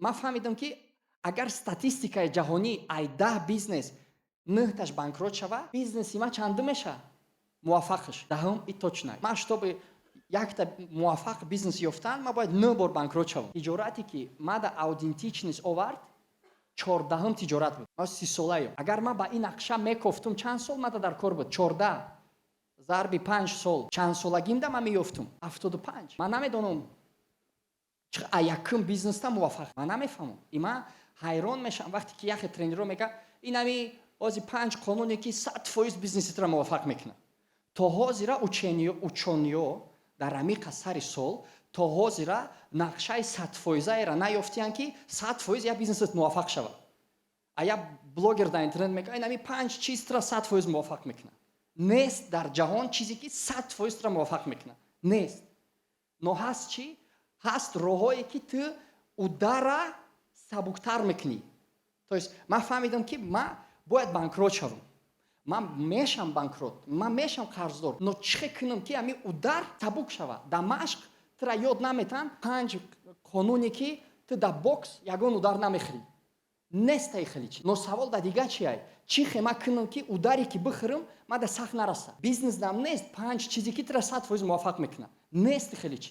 ман фаҳмидам, ки агар статистикаи ҷаҳонӣ ай 10 бизнес 9таш банкрот шава, бизнеси ман чандум меша? Муваффақш. Даҳум и точно. Ман штоби якта муваффақ бизнес ёфтан, ман бояд 9 бор банкрот шавам. Тиҷорате ки мада аутентичност овард, 14-ум тиҷорат буд. Ман 30 солаям. Агар ман ба ин нақша мекофтум, чанд сол мада дар кор буд? 14 зарби 5 сол. Чанд солагимда ман меёфтум? 75. Ман намедонам якум бизнеста муваффақ. Ман намефаҳмам. Ман ҳайрон мешавам вақте ки яхе тренеро мегӯяд, ин ҳами ози 5 қонуне ки 100% бизнеситро муваффақ мекунад. То ҳозира учёниё дар амиқа сари сол то ҳозира нақшаи 100%-ро наёфтиянд, ки 100% як бизнесет муваффақ шавад. Як блогер дар интернет мегӯяд, ин ҳами 5 чизро 100% муваффақ мекунад. Нест дар ҷаҳон чизе ки 100%-ро муваффақ мекунад. Нест. Но ҳаст чӣ? Ҳаст роҳое ки ту удара сабуктар мекунӣ. То есть ман фаҳмидам, ки ман бояд банкрот шавам. Ман мешавам банкрот, ман мешавам қарздор, но чӣ кунам, ки ҳамин удар сабук шавад? Дар машқ тура ёд наметан 5 қонуне, ки ту дар бокс ягон удар намехӯрӣ. Нест ай хеле чиз. Но савол дар дига чи ай? Чӣ хе ман кунам, ки ударе ки бихӯрам, ман дар сахт нараса? Бизнес дам нест 5 чизе, ки тура 100% муваффақ мекунад. Нест хеле чиз.